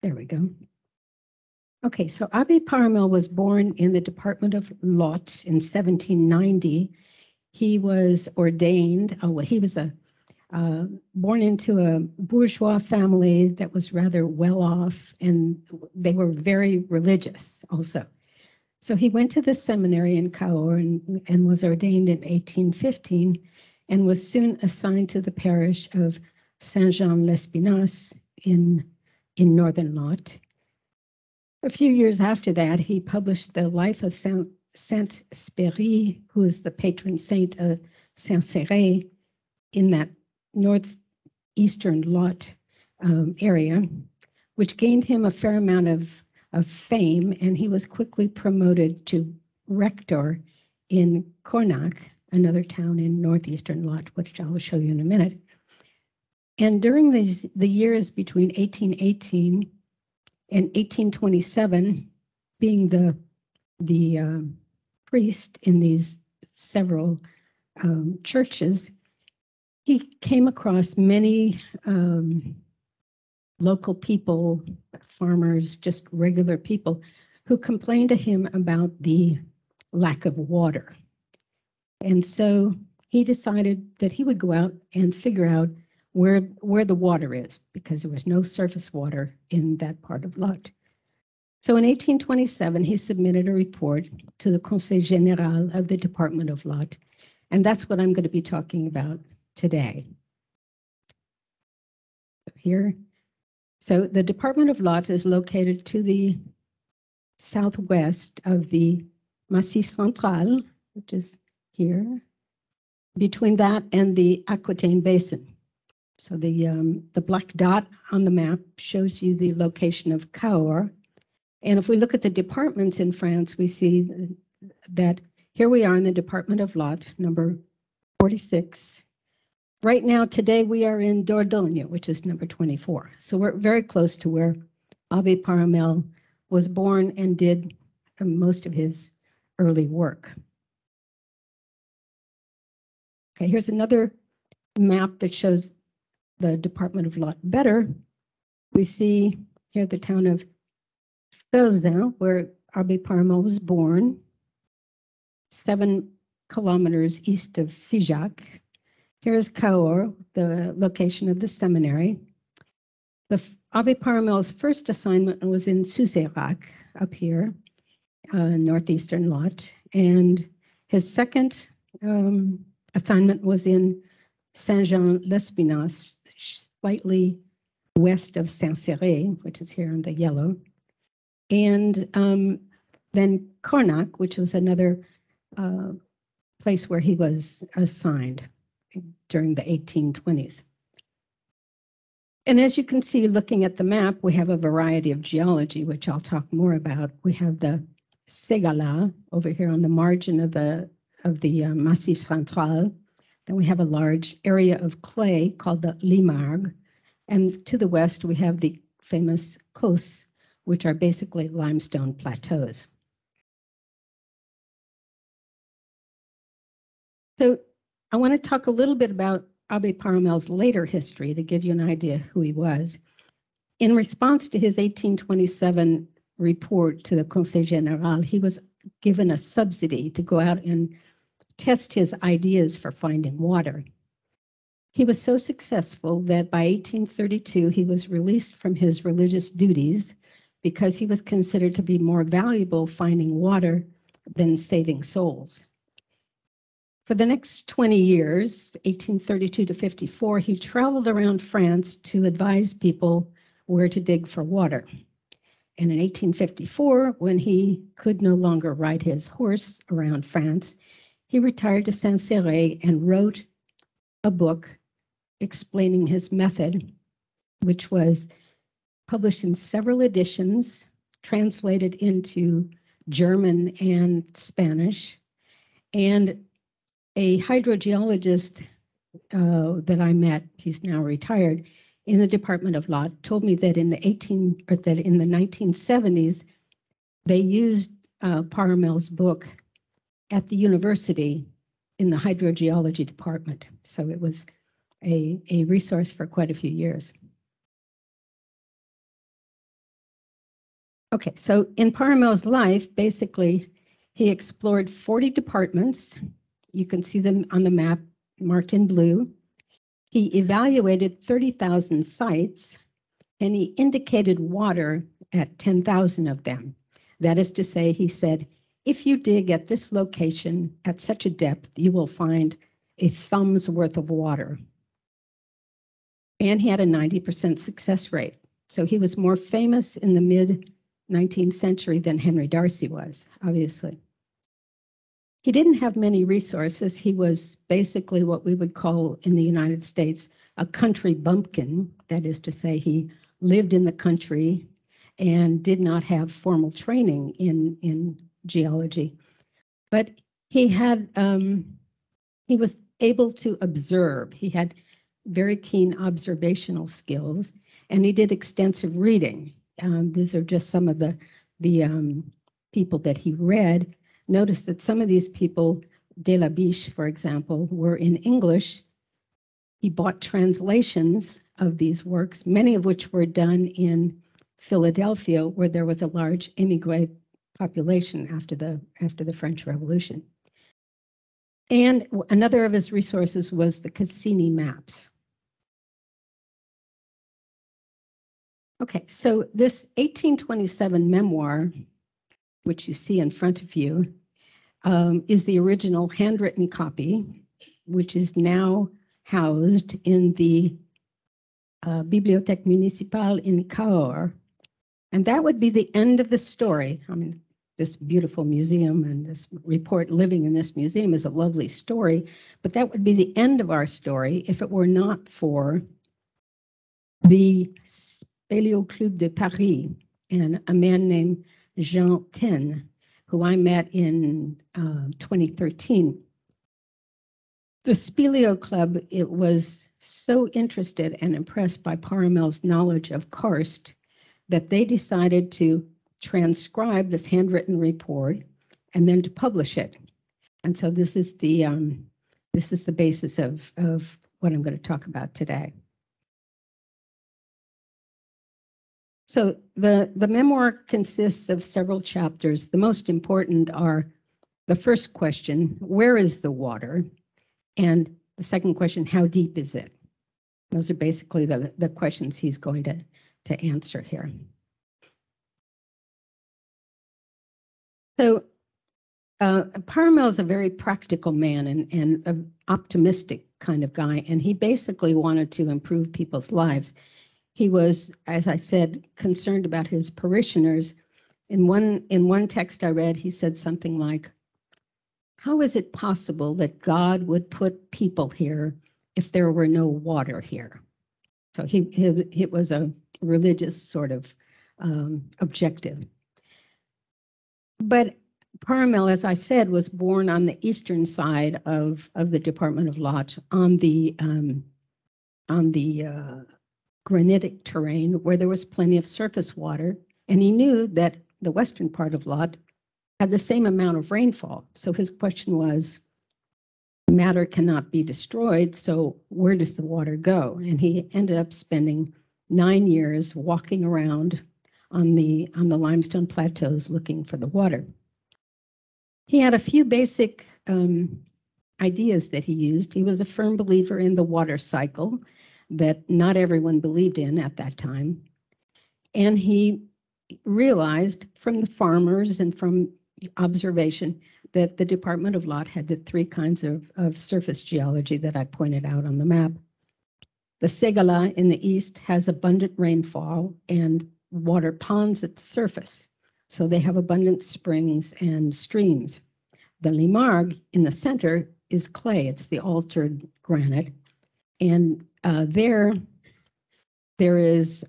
There we go. Okay, so Abbé Paramelle was born in the department of Lot in 1790. He was ordained, he was born into a bourgeois family that was rather well off, and they were very religious also. So he went to the seminary in Cahors and was ordained in 1815 and was soon assigned to the parish of Saint-Jean-Lespinasse in northern Lot. A few years after that, he published the life of Saint-Spéry, who is the patron saint of Saint-Céré in that northeastern Lot area, which gained him a fair amount of fame, and he was quickly promoted to rector in Cornac, another town in northeastern Lot, which I will show you in a minute. And during the years between 1818 and 1827, being the priest in these several churches, he came across many local people, farmers, just regular people, who complained to him about the lack of water. And so he decided that he would go out and figure out where the water is, because there was no surface water in that part of Lot. So in 1827, he submitted a report to the Conseil Général of the Department of Lot, and that's what I'm going to be talking about today. Here. So the Department of Lot is located to the southwest of the Massif Central, which is here, between that and the Aquitaine Basin. So the black dot on the map shows you the location of Cahors. And if we look at the departments in France, we see that here we are in the Department of Lot, number 46. Right now, today, we are in Dordogne, which is number 24. So we're very close to where Abbé Paramelle was born and did most of his early work. Okay, here's another map that shows the Department of Lot better. We see here the town of Felzins, where Abbé Paramelle was born, 7 kilometers east of Figeac. Here's Cahors, the location of the seminary. Abbé Paramelle's first assignment was in Suzerac, up here, northeastern Lot, and his second assignment was in Saint-Jean-Lespinasse, slightly west of Saint-Céré, which is here in the yellow, and then Cornac, which was another place where he was assigned during the 1820s. And as you can see, looking at the map, we have a variety of geology, which I'll talk more about. We have the Ségala over here on the margin of the Massif Central. Then we have a large area of clay called the Limargue. And to the west, we have the famous Causses, which are basically limestone plateaus. So I want to talk a little bit about Abbé Paramelle's later history to give you an idea who he was. In response to his 1827 report to the Conseil Général, he was given a subsidy to go out and test his ideas for finding water. He was so successful that by 1832, he was released from his religious duties because he was considered to be more valuable finding water than saving souls. For the next 20 years, 1832 to 54, he traveled around France to advise people where to dig for water. And in 1854, when he could no longer ride his horse around France, he retired to Saint-Céré and wrote a book explaining his method, which was published in several editions, translated into German and Spanish. And a hydrogeologist that I met, he's now retired, in the Department of Lot, told me that in the 1970s, they used Paramelle's book at the university in the hydrogeology department. So it was a resource for quite a few years. Okay, so in Paramel's life, basically, he explored 40 departments. You can see them on the map marked in blue. He evaluated 30,000 sites, and he indicated water at 10,000 of them. That is to say, he said, if you dig at this location at such a depth, you will find a thumb's worth of water. And he had a 90% success rate. So he was more famous in the mid-19th century than Henry Darcy was, obviously. He didn't have many resources. He was basically what we would call in the United States a country bumpkin. That is to say, he lived in the country and did not have formal training in geology. But he had, he was able to observe. He had very keen observational skills, and he did extensive reading. These are just some of the people that he read. Notice that some of these people, De la Biche, for example, were in English. He bought translations of these works, many of which were done in Philadelphia, where there was a large immigrant population after the French Revolution. And another of his resources was the Cassini maps. Okay, so this 1827 memoir, which you see in front of you, is the original handwritten copy, which is now housed in the Bibliothèque Municipale in Cahors. And that would be the end of the story. I mean, this beautiful museum and this report living in this museum is a lovely story, but that would be the end of our story if it were not for the Spéléo Club de Paris and a man named Jean Ten, who I met in 2013. The Spéléo Club, it was so interested and impressed by Paramel's knowledge of karst that they decided to transcribe this handwritten report and then to publish it. And so this is the basis of what I'm going to talk about today. So the memoir consists of several chapters. The most important are the first question, where is the water? And the second question, how deep is it? Those are basically the questions he's going to answer here. So Paramelle is a very practical man and an optimistic kind of guy, and he basically wanted to improve people's lives. He was, as I said, concerned about his parishioners. In one text I read, he said something like, how is it possible that God would put people here if there were no water here? So it was a religious sort of objective. But Paramelle, as I said, was born on the eastern side of the Department of Lot on the granitic terrain where there was plenty of surface water, and he knew that the western part of Lot had the same amount of rainfall. So his question was, matter cannot be destroyed, so where does the water go? And he ended up spending 9 years walking around on the limestone plateaus looking for the water. He had a few basic ideas that he used. He was a firm believer in the water cycle that not everyone believed in at that time. And he realized from the farmers and from observation that the Department of Lot had the 3 kinds of surface geology that I pointed out on the map. The Ségala in the east has abundant rainfall and water ponds at the surface. So they have abundant springs and streams. The Limargue in the center is clay. It's the altered granite. And there is,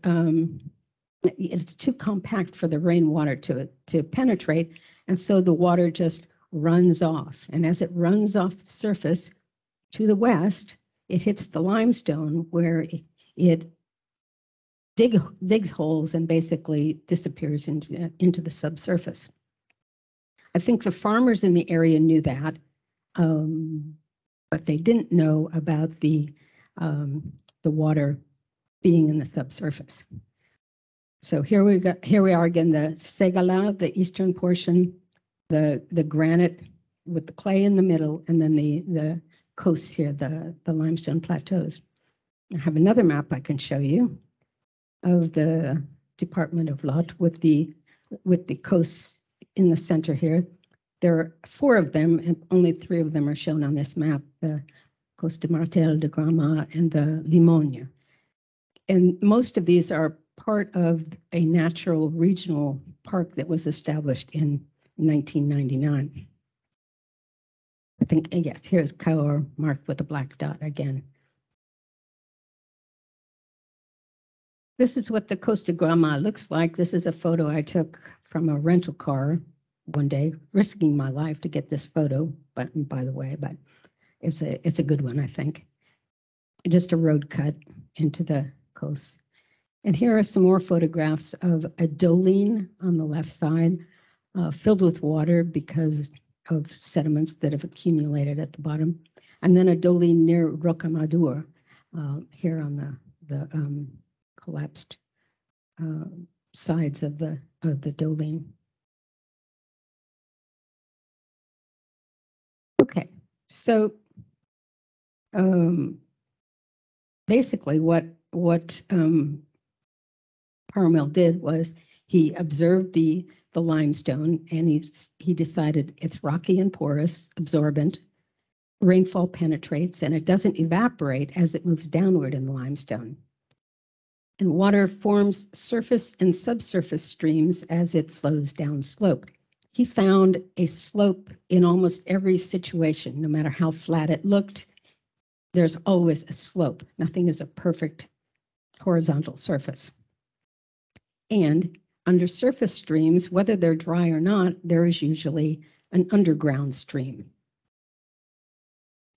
it's too compact for the rainwater to penetrate. And so the water just runs off. And as it runs off the surface to the west, it hits the limestone where it digs holes and basically disappears into the subsurface. I think the farmers in the area knew that, but they didn't know about the water being in the subsurface. So here we are again, the Ségala, the eastern portion, the granite with the clay in the middle, and then the coasts here, the limestone plateaus. I have another map I can show you of the Department of Lot with the coasts in the center here. There are 4 of them, and only 3 of them are shown on this map: the Coast de Martel, de Grama, and the Limogne. And most of these are part of a natural regional park that was established in 1999. I think, yes, here's Cahors marked with a black dot again. This is what the Coast de Grama looks like. This is a photo I took from a rental car one day, risking my life to get this photo, but by the way, but it's a good one, I think. Just a road cut into the coast. And here are some more photographs of a doline on the left side, filled with water because of sediments that have accumulated at the bottom. And then a doline near Rocamadour, here on the collapsed sides of the doline. Okay, so basically what Paramelle did was he observed the limestone, and he decided it's rocky and porous, absorbent. Rainfall penetrates, and it doesn't evaporate as it moves downward in the limestone. And water forms surface and subsurface streams as it flows downslope. He found a slope in almost every situation, no matter how flat it looked. There's always a slope. Nothing is a perfect horizontal surface. And under surface streams, whether they're dry or not, there is usually an underground stream.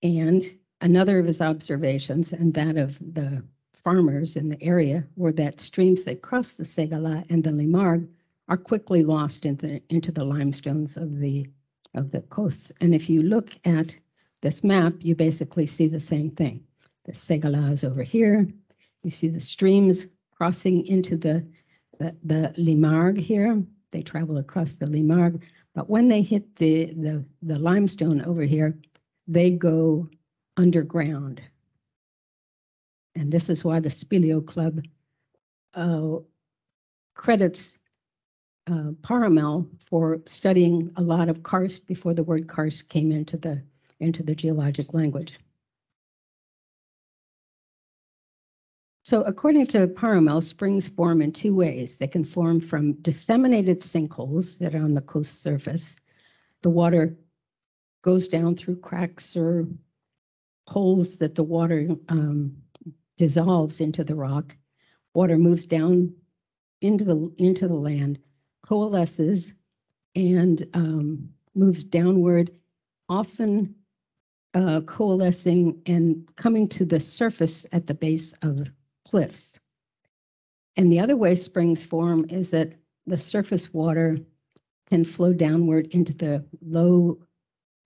And another of his observations, and that of the farmers in the area, were that streams that cross the Ségala and the Limargue are quickly lost into the limestones of the coasts. And if you look at this map, you basically see the same thing. The Ségala is over here. You see the streams crossing into the Limargue here. They travel across the Limargue, but when they hit the limestone over here, they go underground. And this is why the Spilio Club credits Paramelle for studying a lot of karst before the word karst came into the geologic language. So according to Paramelle, springs form in 2 ways. They can form from disseminated sinkholes that are on the coast surface. The water goes down through cracks or holes that the water dissolves into the rock. Water moves down into the land, coalesces, and moves downward, often coalescing and coming to the surface at the base of cliffs. And the other way springs form is that the surface water can flow downward into the low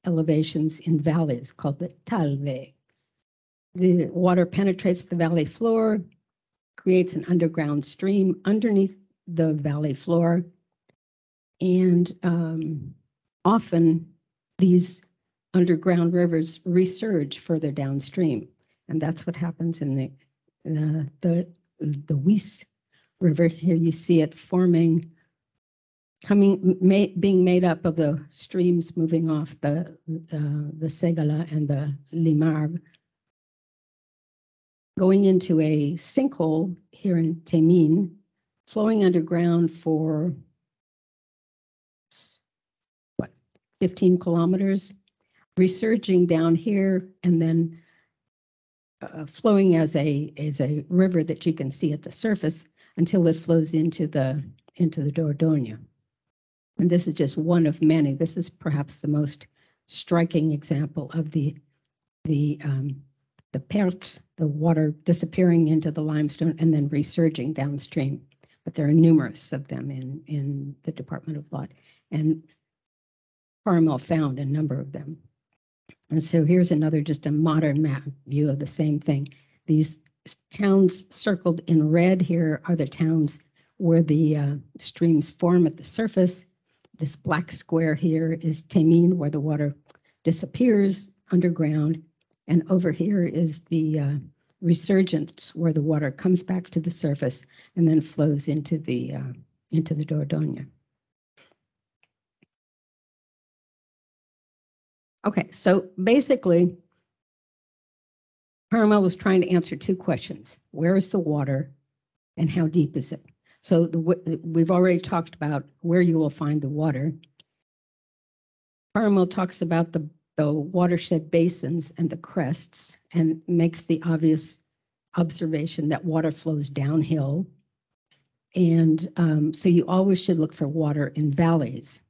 elevations in valleys called the talve. The water penetrates the valley floor, creates an underground stream underneath the valley floor, and often these underground rivers resurge further downstream, and that's what happens in the Weiss River. Here you see it forming, being made up of the streams moving off the Ségala and the Limargue, going into a sinkhole here in Témines, flowing underground for 15 kilometers, resurging down here, and then flowing as a river that you can see at the surface until it flows into the Dordogne. And this is just one of many. This is perhaps the most striking example of the perte, the water disappearing into the limestone and then resurging downstream. But there are numerous of them in the Department of Lot, and Paramelle found a number of them. And so here's another, just a modern map view of the same thing. These towns circled in red here are the towns where the streams form at the surface. This black square here is Témines, where the water disappears underground. And over here is the resurgence, where the water comes back to the surface and then flows into the Dordogne. Okay, so basically, Paramelle was trying to answer two questions. Where is the water and how deep is it? So we've already talked about where you will find the water. Paramelle talks about the watershed basins and the crests and makes the obvious observation that water flows downhill. And so you always should look for water in valleys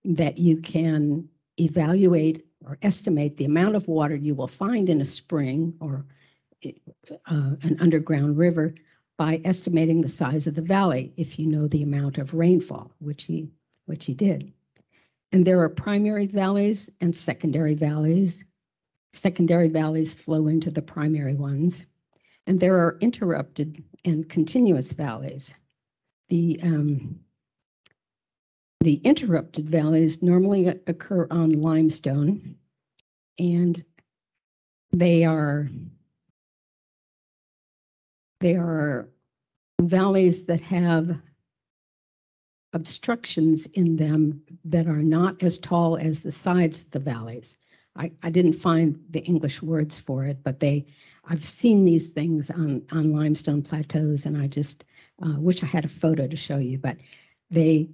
that you can evaluate or estimate the amount of water you will find in a spring or an underground river by estimating the size of the valley if you know the amount of rainfall, which he did. And there are primary valleys and secondary valleys. Secondary valleys flow into the primary ones. And there are interrupted and continuous valleys. The interrupted valleys normally occur on limestone, and they are valleys that have obstructions in them that are not as tall as the sides of the valleys. I didn't find the English words for it, but I've seen these things on limestone plateaus, and I just wish I had a photo to show you, but they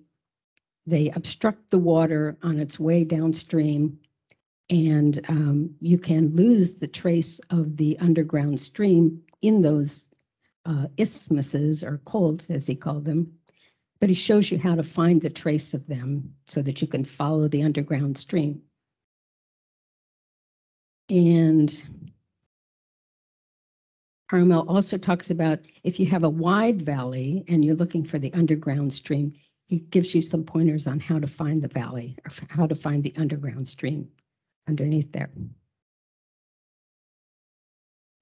obstruct the water on its way downstream, and you can lose the trace of the underground stream in those isthmuses, or cols, as he called them. But he shows you how to find the trace of them so that you can follow the underground stream. And Paramelle also talks about if you have a wide valley and you're looking for the underground stream, he gives you some pointers on how to find the valley or how to find the underground stream underneath there.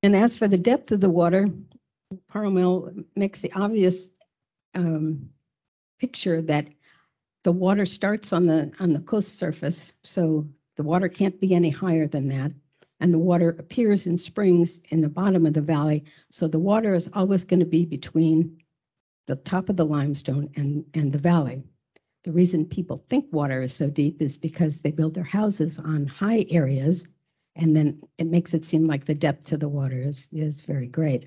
And as for the depth of the water, Paramelle makes the obvious picture that the water starts on the coast surface, so the water can't be any higher than that, and the water appears in springs in the bottom of the valley, so the water is always going to be between the top of the limestone and the valley. The reason people think water is so deep is because they build their houses on high areas, and then it makes it seem like the depth to the water is very great.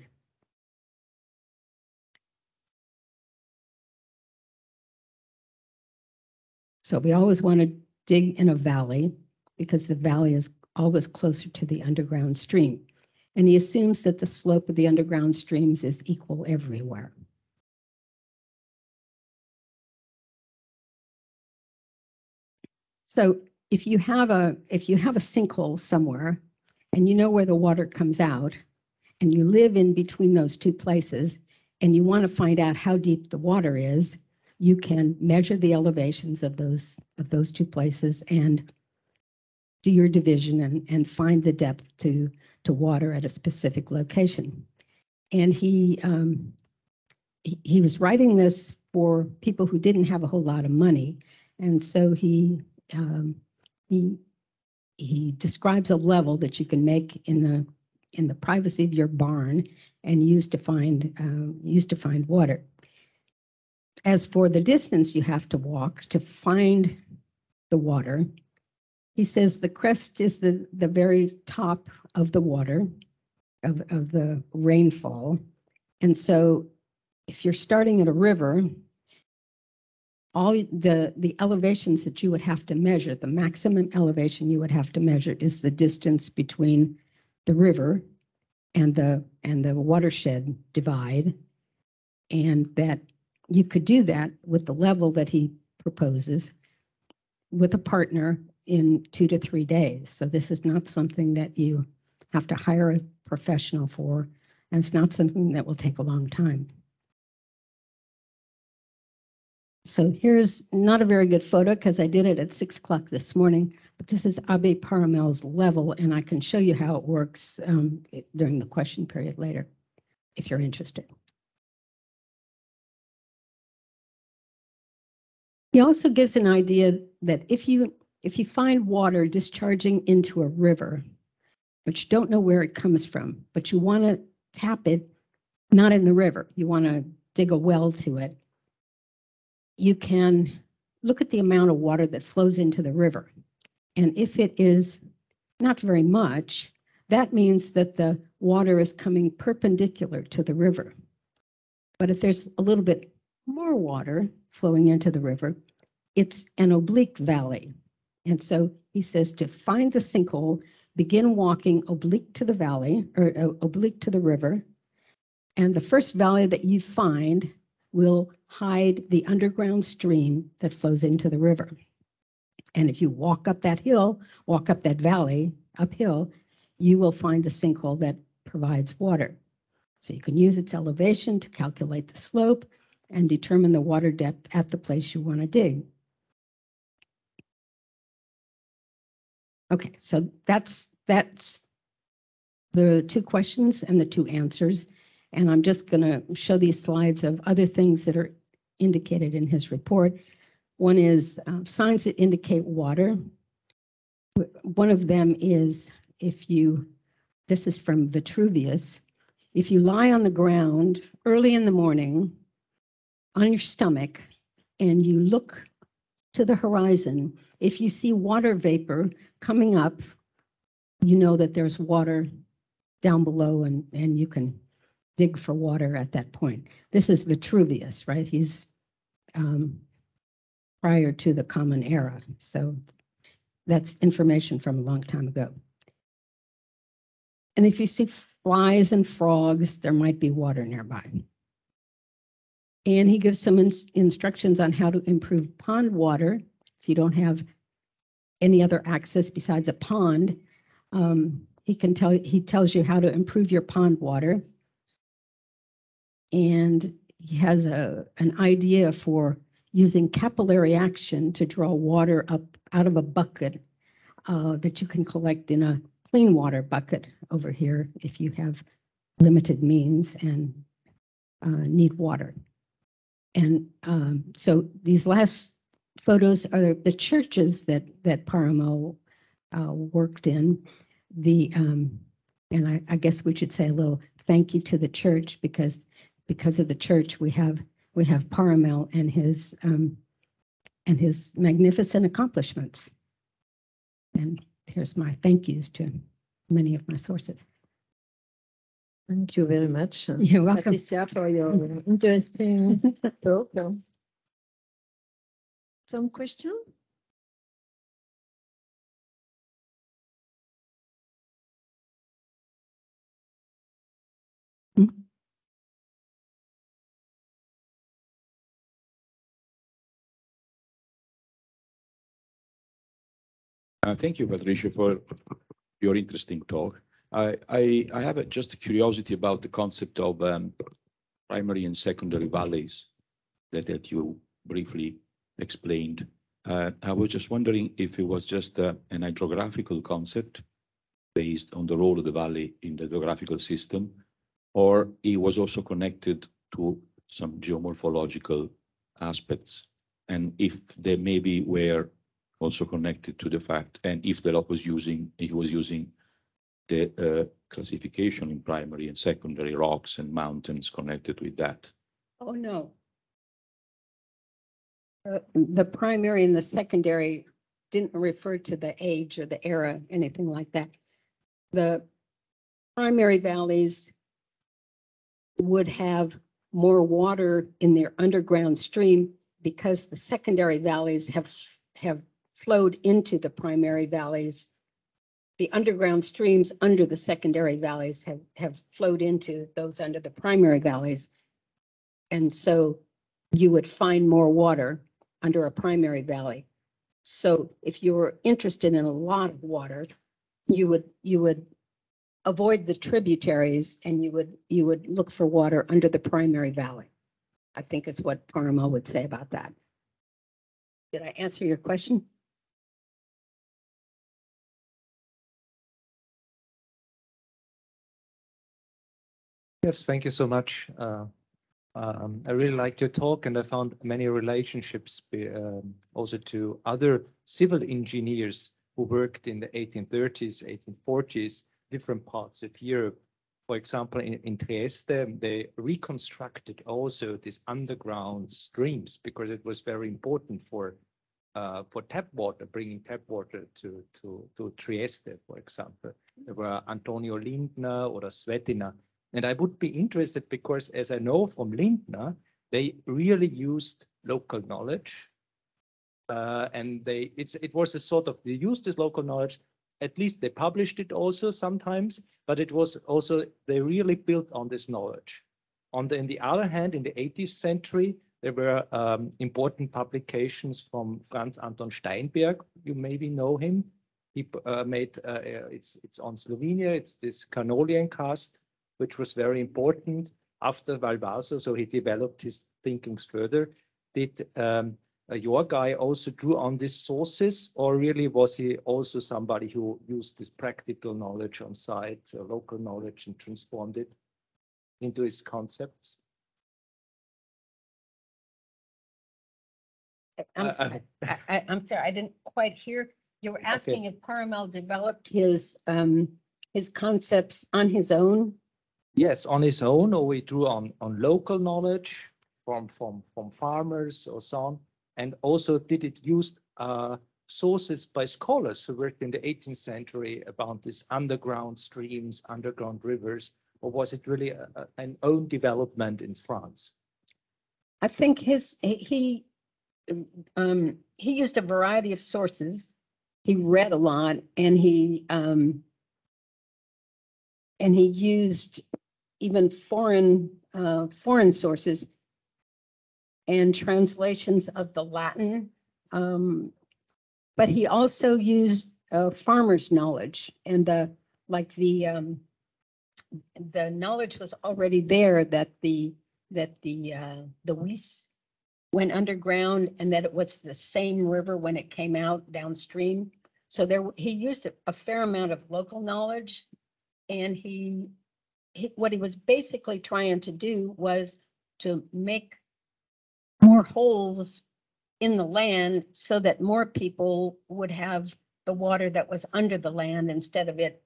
So we always want to dig in a valley because the valley is always closer to the underground stream. And he assumes that the slope of the underground streams is equal everywhere. So if you have a sinkhole somewhere and you know where the water comes out and you live in between those two places and you want to find out how deep the water is, you can measure the elevations of those two places and do your division and find the depth to water at a specific location. And he was writing this for people who didn't have a whole lot of money, and so he describes a level that you can make in the privacy of your barn and use to find water. As for the distance you have to walk to find the water, he says the crest is the very top of the water, of the rainfall. And so if you're starting at a river, all the elevations that you would have to measure, the maximum elevation you would have to measure is the distance between the river and the watershed divide, and that you could do that with the level that he proposes with a partner in 2 to 3 days. So this is not something that you have to hire a professional for, and it's not something that will take a long time. So here's not a very good photo because I did it at 6 o'clock this morning, but this is Abbé Paramelle's level, and I can show you how it works during the question period later, if you're interested. He also gives an idea that if you find water discharging into a river, but you don't know where it comes from, but you want to tap it, not in the river, you want to dig a well to it, you can look at the amount of water that flows into the river. And if it is not very much, that means that the water is coming perpendicular to the river. But if there's a little bit more water flowing into the river, it's an oblique valley. And so he says to find the sinkhole, begin walking oblique to the valley or oblique to the river. And the first valley that you find will hide the underground stream that flows into the river. And if you walk up that hill, walk up that valley uphill, you will find the sinkhole that provides water. So you can use its elevation to calculate the slope and determine the water depth at the place you want to dig. Okay, so that's the two questions and the two answers. And I'm just going to show these slides of other things that are indicated in his report. One is signs that indicate water. One of them is this is from Vitruvius, if you lie on the ground early in the morning on your stomach and you look to the horizon, if you see water vapor coming up, you know that there's water down below and you can dig for water at that point. This is Vitruvius, right? He's prior to the Common Era. So that's information from a long time ago. And if you see flies and frogs, there might be water nearby. And he gives some instructions on how to improve pond water. If you don't have any other access besides a pond, he tells you how to improve your pond water. And he has an idea for using capillary action to draw water up out of a bucket that you can collect in a clean water bucket over here if you have limited means and need water. And so these last photos are the churches that Paramelle worked in. And I guess we should say a little thank you to the church because of the church we have Paramelle and his magnificent accomplishments. And here's my thank yous to many of my sources. Thank you very much, You're welcome. Patricia, for your interesting talk. Some question? Thank you, Patricia, for your interesting talk. I have just a curiosity about the concept of primary and secondary valleys that you briefly explained. I was just wondering if it was just an hydrographical concept based on the role of the valley in the geographical system, or it was also connected to some geomorphological aspects, and if they maybe were also connected to the fact, and if the law was using the classification in primary and secondary rocks and mountains connected with that. Oh, no. The primary and the secondary didn't refer to the age or the era, anything like that. The primary valleys would have more water in their underground stream because the secondary valleys have flowed into the primary valleys. The underground streams under the secondary valleys have flowed into those under the primary valleys. And so you would find more water under a primary valley. So if you were interested in a lot of water, you would avoid the tributaries and you would look for water under the primary valley. I think is what Paramelle would say about that. Did I answer your question? Yes, thank you so much. I really liked your talk, and I found many relationships also to other civil engineers who worked in the 1830s, 1840s, different parts of Europe. For example, in Trieste, they reconstructed also these underground streams because it was very important for tap water, bringing tap water to Trieste, for example. There were Antonio Lindner or Svetina. And I would be interested because, as I know from Lindner, they really used local knowledge. And it was a sort of, they used this local knowledge, at least they published it also sometimes, but it was also, they really built on this knowledge. On the other hand, in the 18th century, there were important publications from Franz Anton Steinberg. You maybe know him. He made, it's on Slovenia, it's this Carnolian cast, which was very important after Valvaso, so he developed his thinkings further. Did your guy also drew on these sources, or really was he also somebody who used this practical knowledge on site, local knowledge, and transformed it into his concepts? I'm sorry, I didn't quite hear. You were asking if Paramelle developed his concepts on his own. Yes, on his own, or we drew on local knowledge from farmers or so on, and also did it use sources by scholars who worked in the 18th century about these underground streams, underground rivers, or was it really an own development in France? I think he used a variety of sources. He read a lot, and he used even foreign sources and translations of the Latin. But he also used farmers' knowledge, and the knowledge was already there that the Weiss went underground and that it was the same river when it came out downstream. So he used a fair amount of local knowledge, and what he was basically trying to do was to make more holes in the land so that more people would have the water that was under the land instead of it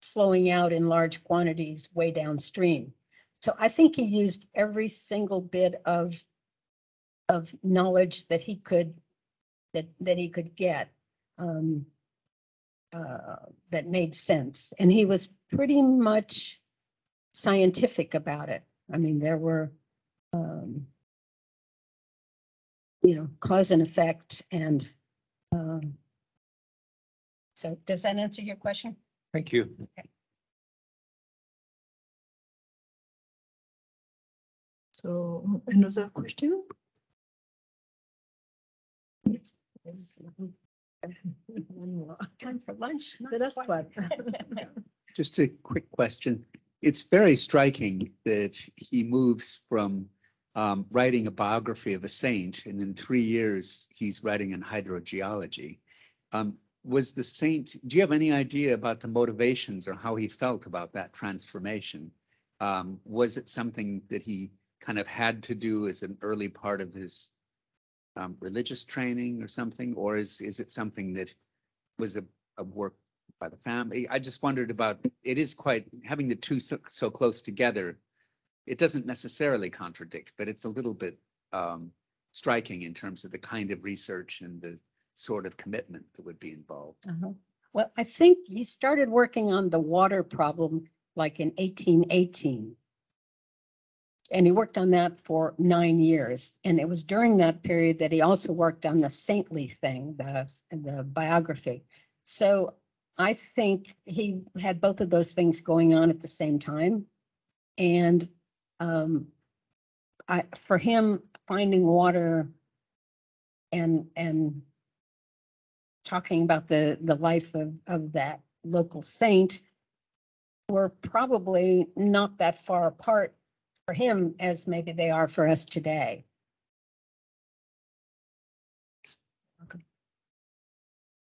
flowing out in large quantities way downstream. So I think he used every single bit of knowledge that he could get that made sense, and he was pretty much scientific about it. I mean, there were cause and effect, and so does that answer your question? Thank you. Okay. So another question? One more. Time for lunch. The last one. Just a quick question. It's very striking that he moves from writing a biography of a saint, and in 3 years, he's writing in hydrogeology. Was the saint, do you have any idea about the motivations or how he felt about that transformation? Was it something that he kind of had to do as an early part of his religious training or something, or is it something that was a work by the family? I just wondered about, it is quite, having the two so close together, it doesn't necessarily contradict, but it's a little bit striking in terms of the kind of research and the sort of commitment that would be involved. Well, I think he started working on the water problem like in 1818. And he worked on that for 9 years. And it was during that period that he also worked on the saintly thing, the biography. So I think he had both of those things going on at the same time. And for him, finding water and talking about the life of that local saint were probably not that far apart for him as maybe they are for us today.